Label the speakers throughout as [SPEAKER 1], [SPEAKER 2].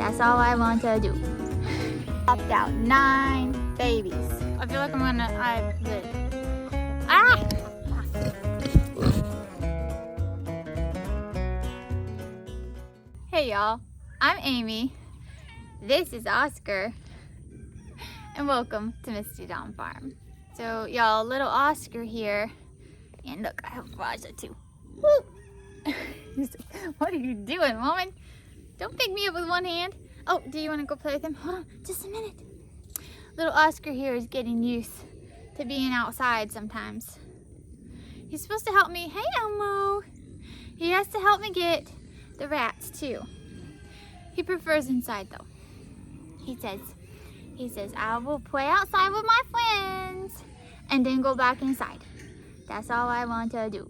[SPEAKER 1] That's all I want to do. Popped out 9 babies. I feel like I'm gonna, Hey y'all, I'm Amy. This is Oscar. And welcome to Misty Down Farm. So y'all, little Oscar here. And look, I have Raja too. Woo! He's like, what are you doing, woman? Don't pick me up with one hand. Oh, do you want to go play with him? Hold on, just a minute. Little Oscar here is getting used to being outside sometimes. He's supposed to help me. Hey, Elmo. He has to help me get the rats too. He prefers inside though. He says, I will play outside with my friends and then go back inside. That's all I want to do.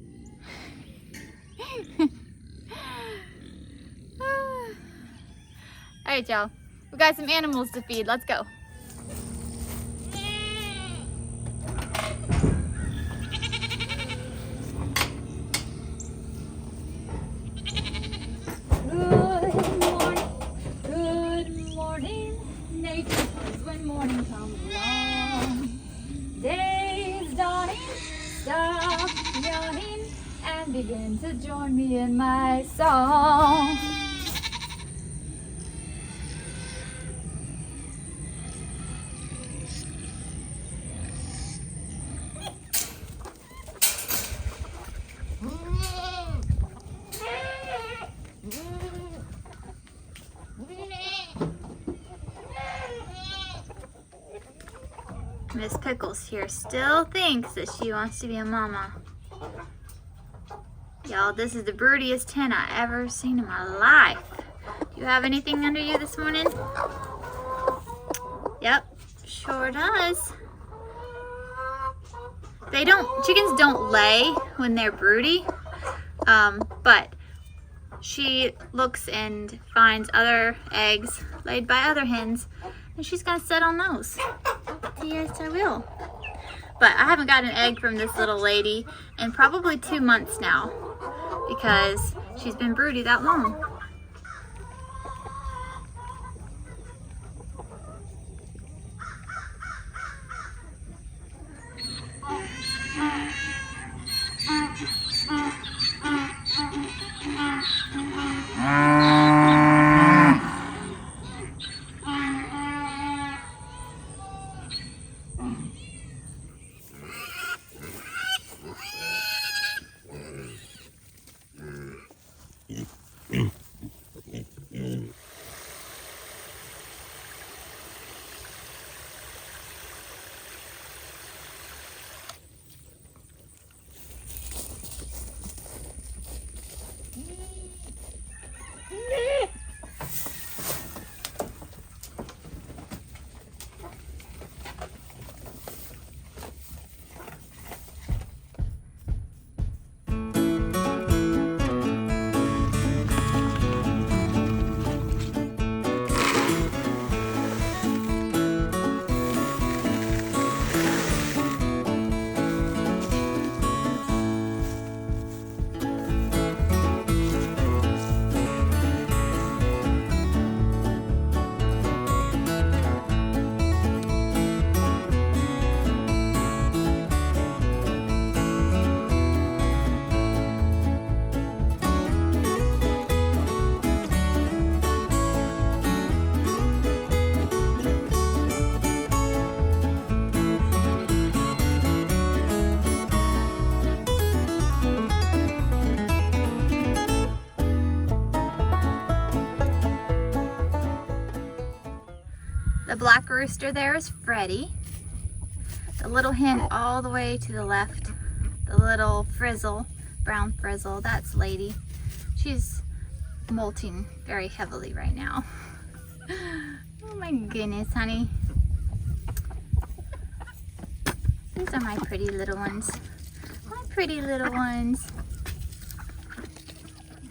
[SPEAKER 1] All right, y'all. We got some animals to feed. Let's go. Good morning. Nature comes when morning comes along. Day is dawning. Stop yawning and begin to join me in my song. Miss Pickles here still thinks that she wants to be a mama. Y'all, this is the broodiest hen I ever seen in my life. Do you have anything under you this morning? Yep, sure does. Chickens don't lay when they're broody, but she looks and finds other eggs laid by other hens, and she's gonna sit on those. Yes, I will. But I haven't got an egg from this little lady in probably 2 months now because she's been broody that long. The black rooster there is Freddie. The little hen all the way to the left, the little frizzle, brown frizzle, that's Lady. She's molting very heavily right now. Oh my goodness, honey. These are my pretty little ones. My pretty little ones.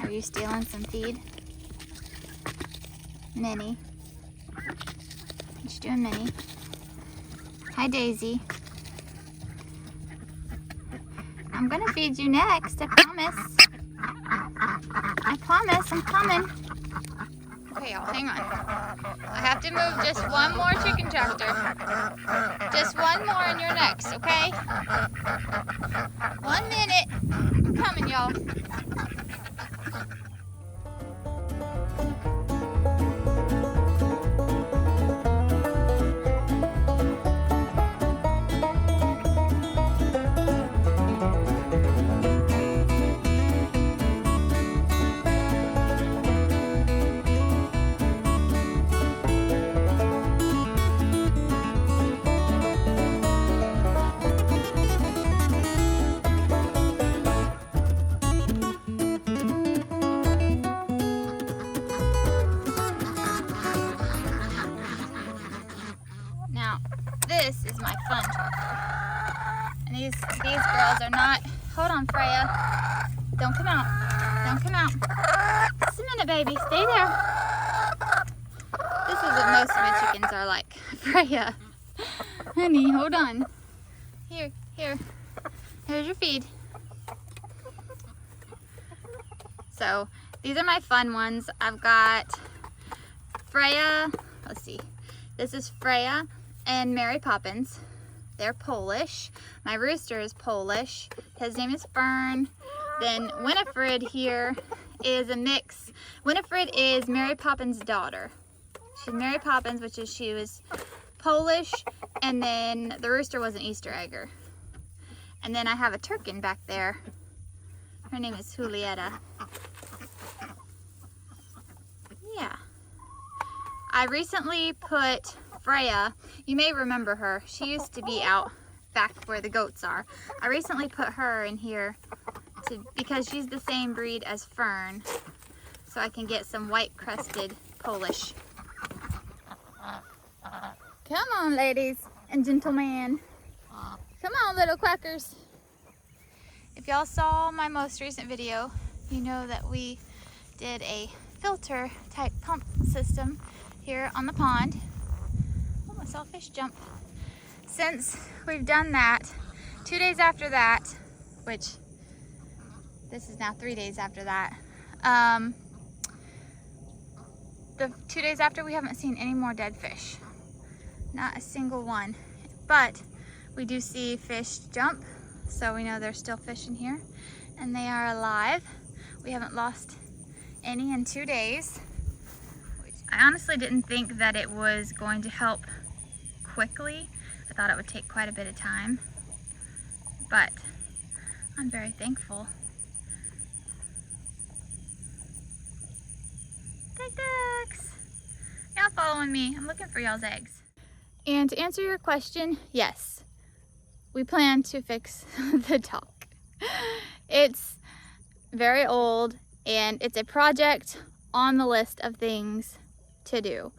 [SPEAKER 1] Are you stealing some feed? Minnie. What you doing, Minnie? Hi, Daisy. I'm gonna feed you next, I promise. I promise, I'm coming. Okay, y'all, hang on. I have to move just one more chicken chapter. Just one more and you're next, okay? 1 minute. I'm coming, y'all. Now, this is my fun chapter. And these girls are not, hold on Freya, don't come out, don't come out. Just a minute baby, stay there. This is what most of my chickens are like. Freya, honey, hold on. Here, here's your feed. So, these are my fun ones. I've got Freya, let's see. This is Freya and Mary Poppins. They're Polish. My rooster is Polish. His name is Fern. Then Winifred here is a mix. Winifred is Mary Poppins' daughter. She's Mary Poppins, she was Polish, and then the rooster was an Easter egger. And then I have a Turkin back there. Her name is Julieta. Yeah. I recently put Freya, you may remember her, she used to be out back where the goats are. I recently put her in here because she's the same breed as Fern, so I can get some white crested Polish. Come on ladies and gentlemen. Come on little quackers. If y'all saw my most recent video, you know that we did a filter type pump system here on the pond. Oh, I saw a fish jump. Since we've done that, 2 days after that, which this is now 3 days after that, the 2 days after, we haven't seen any more dead fish. Not a single one. But we do see fish jump, so we know there's still fish in here and they are alive. We haven't lost any in 2 days. I honestly didn't think that it was going to help quickly. I thought it would take quite a bit of time, but I'm very thankful. Ducks! Y'all following me? I'm looking for y'all's eggs. And to answer your question, yes, we plan to fix the dock. It's very old and it's a project on the list of things to do.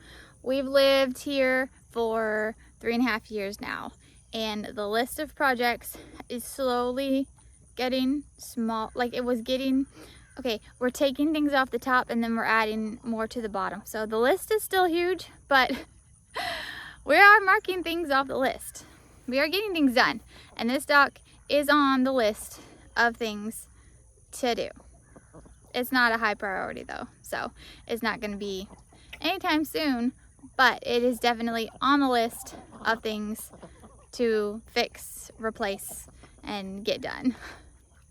[SPEAKER 1] We've lived here for 3.5 years now, and the list of projects is slowly getting small. Like it was getting, okay, we're taking things off the top and then we're adding more to the bottom. So the list is still huge, but we are marking things off the list. We are getting things done, and this dock is on the list of things to do. It's not a high priority though, so it's not going to be anytime soon, but it is definitely on the list of things to fix, replace, and get done.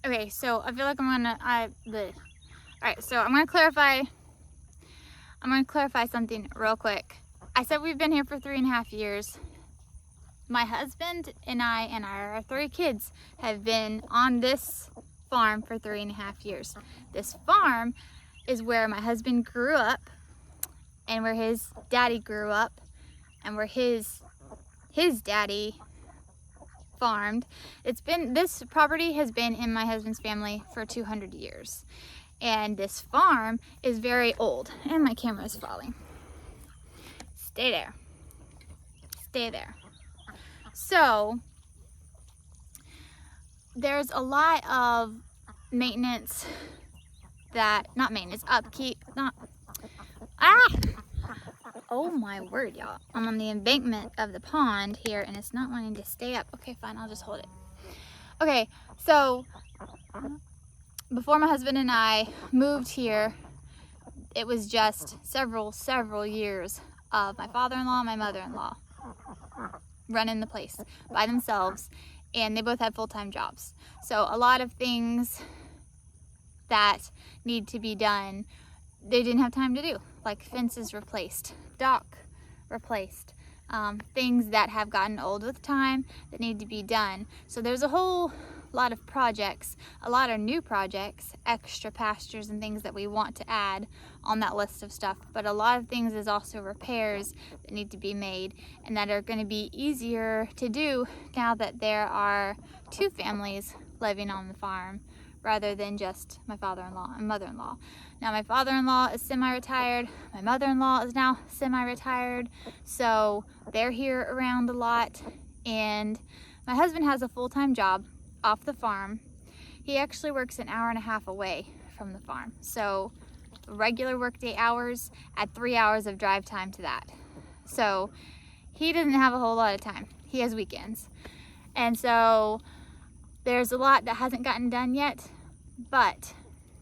[SPEAKER 1] Okay, so I feel like Alright, so I'm gonna clarify something real quick. I said we've been here for 3.5 years. My husband and I and our 3 kids have been on this farm for 3.5 years. This farm is where my husband grew up, and where his daddy grew up, and where his daddy farmed. This property has been in my husband's family for 200 years. And this farm is very old. And my camera is falling. Stay there. Stay there. So, there's a lot of maintenance upkeep, oh my word, y'all. I'm on the embankment of the pond here and it's not wanting to stay up. Okay, fine, I'll just hold it. Okay, so before my husband and I moved here, It was just several years of my father-in-law and my mother-in-law running the place by themselves, and they both had full-time jobs. So a lot of things that need to be done, they didn't have time to do, like fences replaced, dock replaced, things that have gotten old with time that need to be done. So there's a whole lot of projects, a lot of new projects, extra pastures and things that we want to add on that list of stuff. But a lot of things is also repairs that need to be made and that are going to be easier to do now that there are two families living on the farm rather than just my father-in-law and mother-in-law. Now my father-in-law is semi-retired, my mother-in-law is now semi-retired, so they're here around a lot, and my husband has a full-time job off the farm. He actually works an hour and a half away from the farm, so regular workday hours, add 3 hours of drive time to that. So he doesn't have a whole lot of time. He has weekends, and so there's a lot that hasn't gotten done yet, but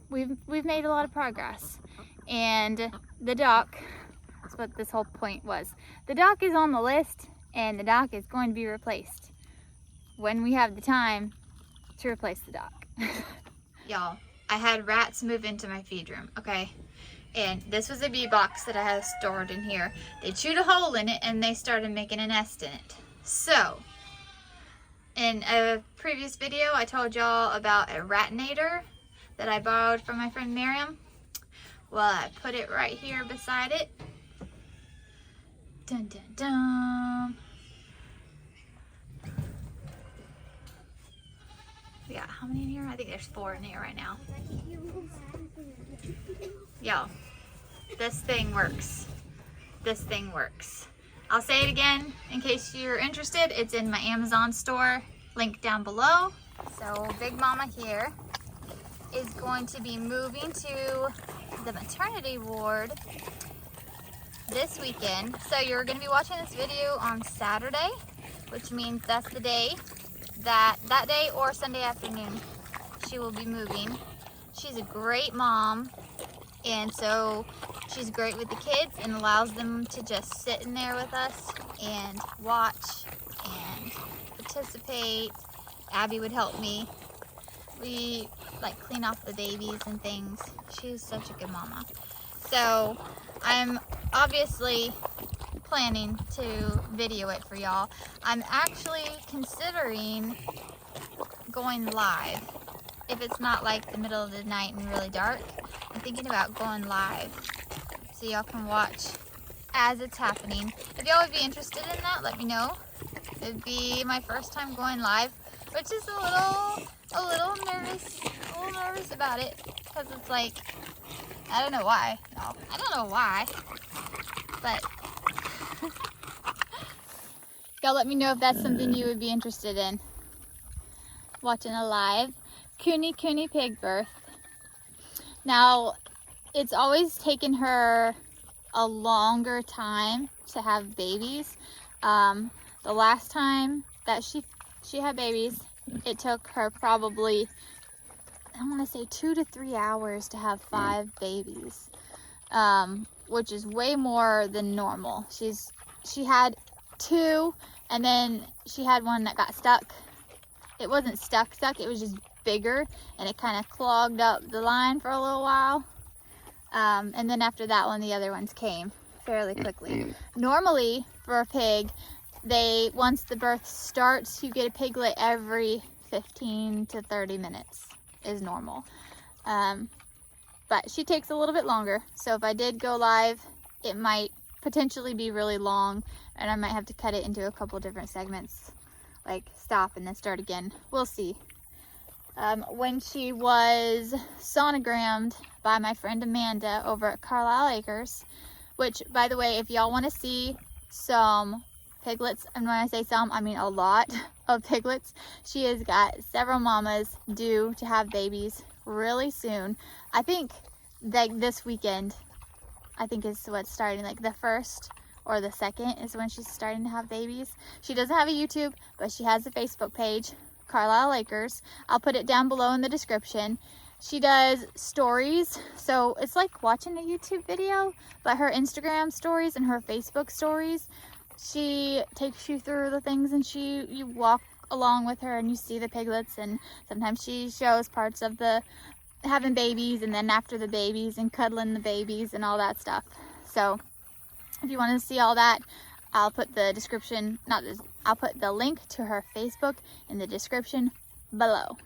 [SPEAKER 1] we've made a lot of progress. And the dock, that's what this whole point was. The dock is on the list, and the dock is going to be replaced when we have the time to replace the dock. Y'all, I had rats move into my feed room, okay? And this was a bee box that I have stored in here. They chewed a hole in it and they started making a nest in it. So, in a previous video, I told y'all about a ratinator that I borrowed from my friend Miriam. Well, I put it right here beside it. Dun dun dun. We got how many in here? I think there's 4 in here right now. Y'all, this thing works. This thing works. I'll say it again in case you're interested. It's in my Amazon store, link down below. So Big Mama here is going to be moving to the maternity ward this weekend. So you're going to be watching this video on Saturday, which means that's the day that day or Sunday afternoon she will be moving. She's a great mom, and so she's great with the kids and allows them to just sit in there with us and watch and participate. Abby would help me. We like clean off the babies and things. She's such a good mama. So I'm obviously planning to video it for y'all. I'm actually considering going live. If it's not like the middle of the night and really dark, I'm thinking about going live so y'all can watch as it's happening. If y'all would be interested in that, let me know. It'd be my first time going live, which is a little nervous about it, because it's like, I don't know why. No, I don't know why, but y'all let me know if that's something you would be interested in. Watching a live Cooney pig birth. Now, it's always taken her a longer time to have babies. The last time that she had babies, it took her probably, I want to say 2 to 3 hours to have 5 babies, which is way more than normal. She had 2, and then she had one that got stuck. It wasn't stuck, it was just bigger, and it kind of clogged up the line for a little while. And then after that one, the other ones came fairly quickly. Normally, for a pig, once the birth starts, you get a piglet every 15 to 30 minutes is normal. But she takes a little bit longer. So if I did go live, it might potentially be really long, and I might have to cut it into a couple different segments, like stop and then start again. We'll see. When she was sonogrammed by my friend Amanda over at Carlisle Acres, which, by the way, if y'all want to see some piglets, and when I say some, I mean a lot of piglets, she has got several mamas due to have babies really soon. I think like this weekend, I think is what's starting, like the 1st or the 2nd is when she's starting to have babies. She doesn't have a YouTube, but she has a Facebook page, Carlisle Acres. I'll put it down below in the description. She does stories, so it's like watching a YouTube video, but her Instagram stories and her Facebook stories, she takes you through the things, and you walk along with her and you see the piglets, and sometimes she shows parts of the having babies and then after the babies and cuddling the babies and all that stuff. So if you want to see all that, I'll put the description, I'll put the link to her Facebook in the description below.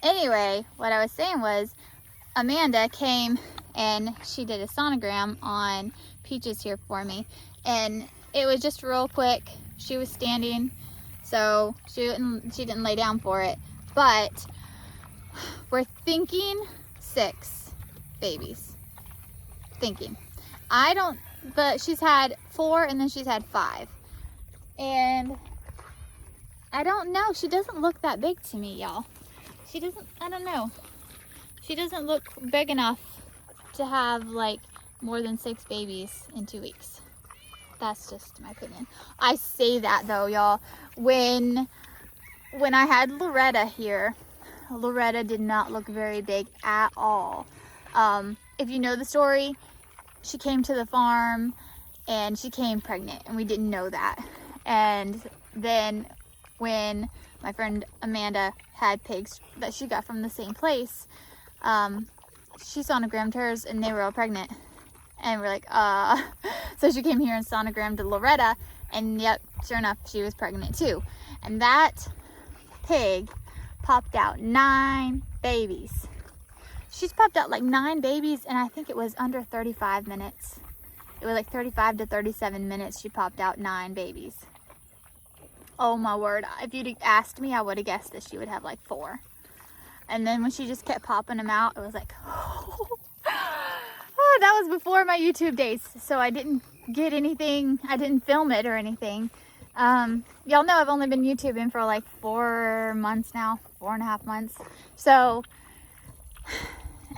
[SPEAKER 1] Anyway, what I was saying was Amanda came and she did a sonogram on Peaches here for me, and it was just real quick. She was standing, so she didn't lay down for it, but we're thinking 6 babies. But she's had 4 and then she's had 5, and I don't know, she doesn't look that big to me, y'all. She doesn't, I don't know. She doesn't look big enough to have like more than 6 babies in 2 weeks. That's just my opinion. I say that though, y'all. When I had Loretta here, Loretta did not look very big at all. If you know the story, she came to the farm and she came pregnant, and we didn't know that. And then when my friend Amanda had pigs that she got from the same place, she sonogrammed hers and they were all pregnant. And we're like, so she came here and sonogrammed Loretta, and yep, sure enough, she was pregnant too. And that pig popped out 9 babies. She's popped out like 9 babies, and I think it was under 35 minutes. It was like 35 to 37 minutes she popped out 9 babies. Oh my word, if you'd asked me, I would have guessed that she would have like 4. And then when she just kept popping them out, it was like, oh, that was before my YouTube days, so I didn't get anything, I didn't film it or anything. Y'all know I've only been YouTubing for like 4 months now, 4.5 months. So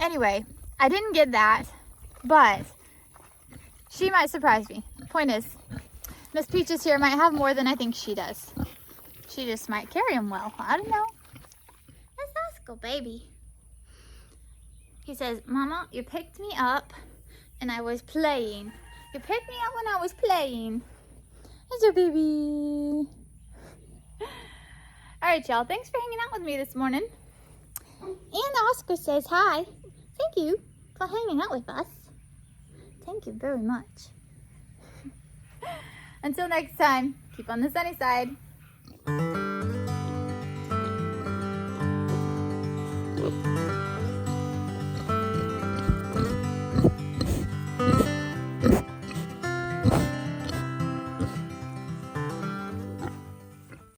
[SPEAKER 1] anyway, I didn't get that, but she might surprise me. Point is, Miss Peaches here might have more than I think she does. She just might carry them well. I don't know. That's Oscar, baby. He says, Mama, you picked me up and I was playing. You picked me up when I was playing. Here's your baby. Alright, y'all. Thanks for hanging out with me this morning. And Oscar says hi. Thank you for hanging out with us. Thank you very much. Until next time, keep on the sunny side.